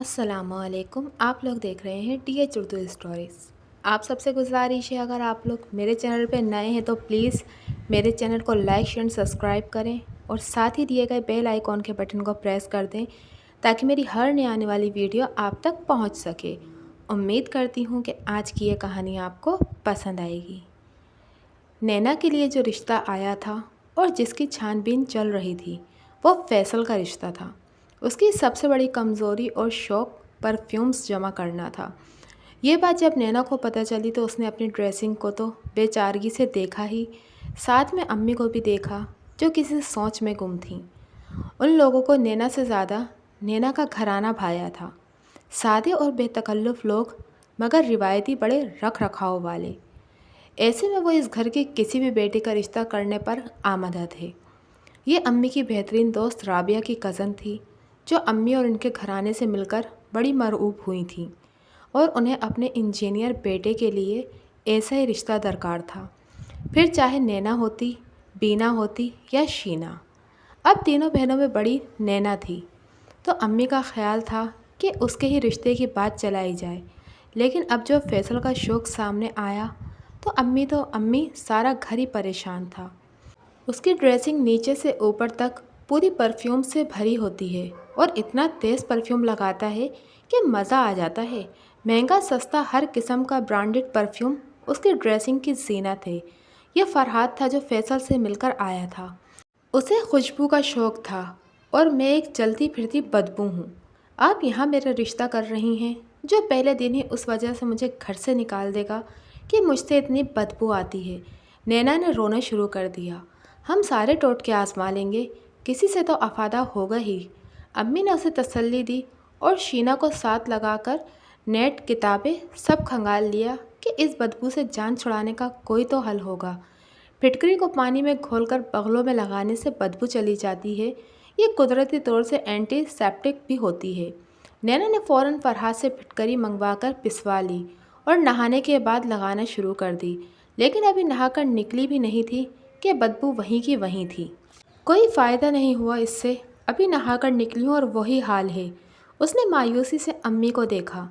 अस्सलाम वालेकुम। आप लोग देख रहे हैं टीएच उर्दू स्टोरीज़। आप सबसे गुजारिश है, अगर आप लोग मेरे चैनल पे नए हैं तो प्लीज़ मेरे चैनल को लाइक शेयर सब्सक्राइब करें और साथ ही दिए गए बेल आइकॉन के बटन को प्रेस कर दें ताकि मेरी हर नई आने वाली वीडियो आप तक पहुंच सके। उम्मीद करती हूं कि आज की ये कहानी आपको पसंद आएगी। नैना के लिए जो रिश्ता आया था और जिसकी छानबीन चल रही थी वो फैसल का रिश्ता था। उसकी सबसे बड़ी कमज़ोरी और शौक़ परफ्यूम्स जमा करना था। ये बात जब नैना को पता चली तो उसने अपनी ड्रेसिंग को तो बेचारगी से देखा ही, साथ में अम्मी को भी देखा जो किसी सोच में गुम थीं। उन लोगों को नैना से ज़्यादा नैना का घराना भाया था। सादे और बेतकल्लुफ़ लोग, मगर रिवायती बड़े रख रखाव वाले। ऐसे में वो इस घर की किसी भी बेटी का रिश्ता करने पर आमादा थे। ये अम्मी की बेहतरीन दोस्त राबिया की कज़न थी, जो अम्मी और उनके घराने से मिलकर बड़ी मरऊब हुई थीं और उन्हें अपने इंजीनियर बेटे के लिए ऐसा ही रिश्ता दरकार था, फिर चाहे नैना होती, बीना होती या शीना। अब तीनों बहनों में बड़ी नैना थी, तो अम्मी का ख्याल था कि उसके ही रिश्ते की बात चलाई जाए। लेकिन अब जो फैसल का शौक़ सामने आया तो अम्मी सारा घर ही परेशान था। उसकी ड्रेसिंग नीचे से ऊपर तक पूरी परफ्यूम से भरी होती है और इतना तेज़ परफ्यूम लगाता है कि मज़ा आ जाता है। महंगा सस्ता हर किस्म का ब्रांडेड परफ्यूम उसकी ड्रेसिंग की ज़ीनत थे। यह फरहाद था जो फैसल से मिलकर आया था। उसे खुशबू का शौक़ था और मैं एक चलती फिरती बदबू हूँ। आप यहाँ मेरा रिश्ता कर रही हैं जो पहले दिन ही उस वजह से मुझे घर से निकाल देगा कि मुझसे इतनी बदबू आती है। नैना ने रोना शुरू कर दिया। हम सारे टोटके आजमा लेंगे, किसी से तो अफादा होगा ही। अम्मी ने उसे तसल्ली दी और शीना को साथ लगाकर नेट किताबें सब खंगाल लिया कि इस बदबू से जान छुड़ाने का कोई तो हल होगा। फिटकरी को पानी में घोलकर बगलों में लगाने से बदबू चली जाती है। ये कुदरती तौर से एंटीसेप्टिक भी होती है। नैना ने फ़ौरन फरहाद से फिटकरी मंगवाकर पिसवा ली और नहाने के बाद लगाना शुरू कर दी। लेकिन अभी नहाकर निकली भी नहीं थी कि बदबू वहीं की वहीं थी। कोई फ़ायदा नहीं हुआ इससे, अभी नहाकर निकली हूँ और वही हाल है। उसने मायूसी से अम्मी को देखा।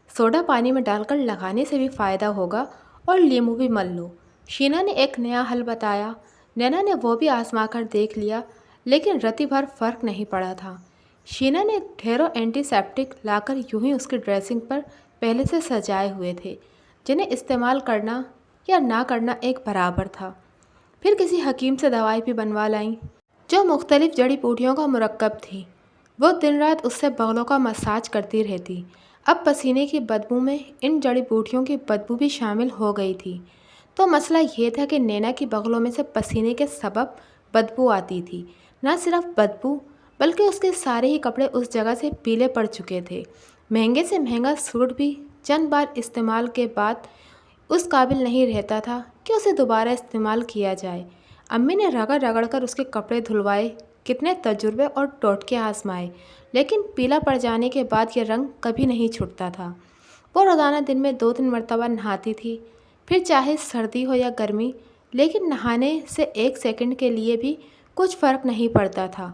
सोडा पानी में डालकर लगाने से भी फ़ायदा होगा और नींबू भी मल लो। शीना ने एक नया हल बताया। नैना ने वो भी आजमा कर देख लिया, लेकिन रत्ती भर फ़र्क नहीं पड़ा था। शीना ने ढेरों एंटीसेप्टिक लाकर यूं ही उसकी ड्रेसिंग पर पहले से सजाए हुए थे, जिन्हें इस्तेमाल करना या ना करना एक बराबर था। फिर किसी हकीम से दवाई भी बनवा लाई जो मुख्तलिफ जड़ी बूटियों का मुरक्कब थी। वो दिन रात उससे बगलों का मसाज करती रहती। अब पसीने की बदबू में इन जड़ी बूटियों की बदबू भी शामिल हो गई थी। तो मसला ये था कि नैना की बगलों में से पसीने के सबब बदबू आती थी। न सिर्फ बदबू, बल्कि उसके सारे ही कपड़े उस जगह से पीले पड़ चुके थे। महंगे से महंगा सूट भी चंद बार इस्तेमाल के बाद उस काबिल नहीं रहता था कि उसे दोबारा इस्तेमाल किया जाए। अम्मी ने रगड़ रगड़ कर उसके कपड़े धुलवाए, कितने तजुर्बे और टोटके आजमाए, लेकिन पीला पड़ जाने के बाद यह रंग कभी नहीं छूटता था। वो रोज़ाना दिन में 2-3 मरतबा नहाती थी, फिर चाहे सर्दी हो या गर्मी, लेकिन नहाने से 1 सेकंड के लिए भी कुछ फ़र्क नहीं पड़ता था।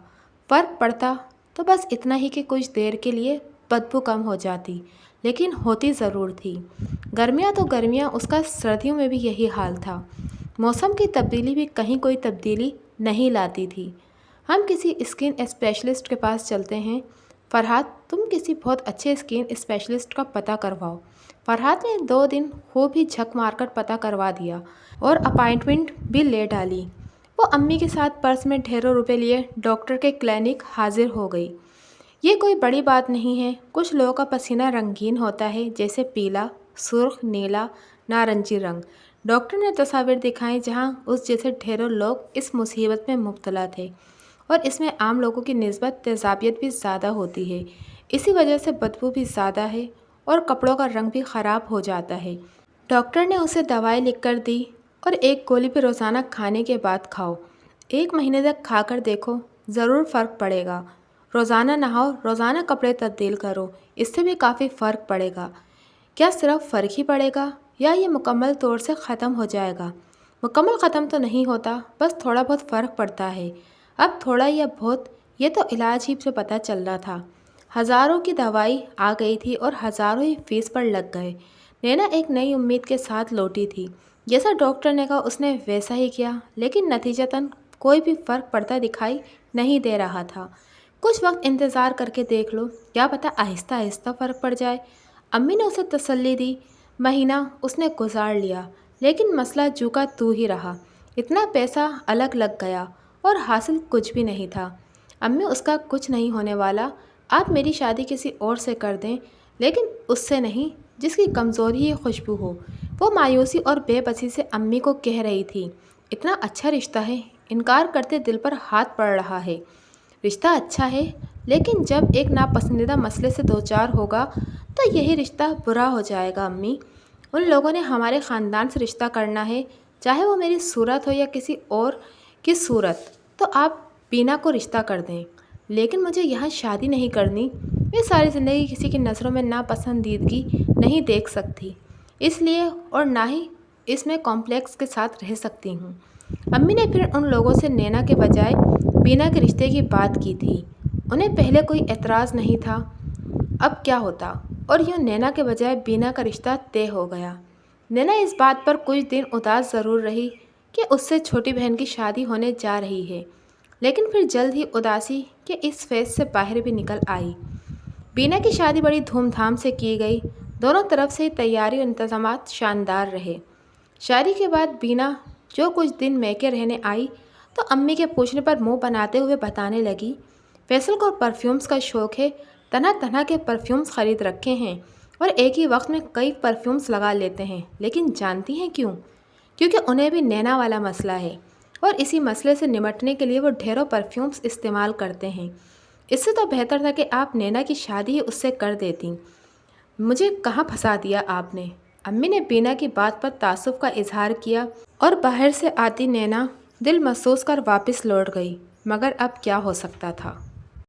फ़र्क पड़ता तो बस इतना ही कि कुछ देर के लिए बदबू कम हो जाती, लेकिन होती ज़रूर थी। गर्मियाँ तो गर्मियाँ, उसका सर्दियों में भी यही हाल था। मौसम की तब्दीली भी कहीं कोई तब्दीली नहीं लाती थी। हम किसी स्किन स्पेशलिस्ट के पास चलते हैं। फरहाद, तुम किसी बहुत अच्छे स्किन स्पेशलिस्ट का पता करवाओ। फरहाद ने 2 दिन खूब ही झक मारकर पता करवा दिया और अपॉइंटमेंट भी ले डाली। वो अम्मी के साथ पर्स में ढेरों रुपए लिए डॉक्टर के क्लिनिक हाजिर हो गई। ये कोई बड़ी बात नहीं है। कुछ लोगों का पसीना रंगीन होता है, जैसे पीला, सुर्ख, नीला, नारंगी रंग। डॉक्टर ने तस्वीर दिखाई जहाँ उस जैसे ढेरों लोग इस मुसीबत में मुब्तला थे और इसमें आम लोगों की निस्बत तेज़ाबियत भी ज़्यादा होती है। इसी वजह से बदबू भी ज़्यादा है और कपड़ों का रंग भी ख़राब हो जाता है। डॉक्टर ने उसे दवाई लिख कर दी और एक गोली भी रोज़ाना खाने के बाद खाओ। 1 महीने तक खाकर देखो, ज़रूर फ़र्क पड़ेगा। रोज़ाना नहाओ, रोज़ाना कपड़े तब्दील करो, इससे भी काफ़ी फ़र्क पड़ेगा। क्या सिर्फ फ़र्क ही पड़ेगा या ये मुकम्मल तौर से ख़त्म हो जाएगा? मुकम्मल ख़त्म तो नहीं होता, बस थोड़ा बहुत फ़र्क पड़ता है। अब थोड़ा या बहुत, ये तो इलाज ही से पता चल रहा था। हज़ारों की दवाई आ गई थी और हज़ारों ही फीस पर लग गए। नैना एक नई उम्मीद के साथ लौटी थी। जैसा डॉक्टर ने कहा उसने वैसा ही किया, लेकिन नतीजतन कोई भी फ़र्क पड़ता दिखाई नहीं दे रहा था। कुछ वक्त इंतज़ार करके देख लो, क्या पता आहिस्ता आहिस्ता फ़र्क पड़ जाए। अम्मी ने उसे तसल्ली दी। महीना उसने गुजार लिया, लेकिन मसला जू का तू ही रहा। इतना पैसा अलग लग गया और हासिल कुछ भी नहीं था। अम्मी, उसका कुछ नहीं होने वाला। आप मेरी शादी किसी और से कर दें, लेकिन उससे नहीं जिसकी कमज़ोरी ही खुशबू हो। वो मायूसी और बेबसी से अम्मी को कह रही थी। इतना अच्छा रिश्ता है, इनकार करते दिल पर हाथ पड़ रहा है। रिश्ता अच्छा है, लेकिन जब एक नापसंदीदा मसले से दो चार होगा तो यही रिश्ता बुरा हो जाएगा अम्मी। उन लोगों ने हमारे ख़ानदान से रिश्ता करना है, चाहे वो मेरी सूरत हो या किसी और की सूरत। तो आप बीना को रिश्ता कर दें, लेकिन मुझे यहाँ शादी नहीं करनी। मैं सारी ज़िंदगी किसी की नज़रों में नापसंदीदगी नहीं देख सकती, इसलिए, और ना ही इसमें कॉम्प्लेक्स के साथ रह सकती हूँ। अम्मी ने फिर उन लोगों से नैना के बजाय बीना के रिश्ते की बात की थी। उन्हें पहले कोई एतराज़ नहीं था, अब क्या होता, और यूँ नैना के बजाय बीना का रिश्ता तय हो गया। नैना इस बात पर कुछ दिन उदास ज़रूर रही कि उससे छोटी बहन की शादी होने जा रही है, लेकिन फिर जल्द ही उदासी के इस फेज से बाहर भी निकल आई। बीना की शादी बड़ी धूमधाम से की गई। दोनों तरफ से तैयारी और इंतजामात शानदार रहे। शादी के बाद बीना जो कुछ दिन मैके रहने आई तो अम्मी के पूछने पर मुंह बनाते हुए बताने लगी, फैसल को परफ्यूम्स का शौक़ है, तरह तरह के परफ्यूम्स खरीद रखे हैं और एक ही वक्त में कई परफ्यूम्स लगा लेते हैं। लेकिन जानती हैं क्यों? क्योंकि उन्हें भी नैना वाला मसला है और इसी मसले से निपटने के लिए वो ढेरों परफ्यूम्स इस्तेमाल करते हैं। इससे तो बेहतर था कि आप नैना की शादी ही उससे कर देती। मुझे कहाँ फंसा दिया आपने। अम्मी ने बीना की बात पर तासुफ का इजहार किया और बाहर से आती नैना दिल महसूस कर वापस लौट गई, मगर अब क्या हो सकता था।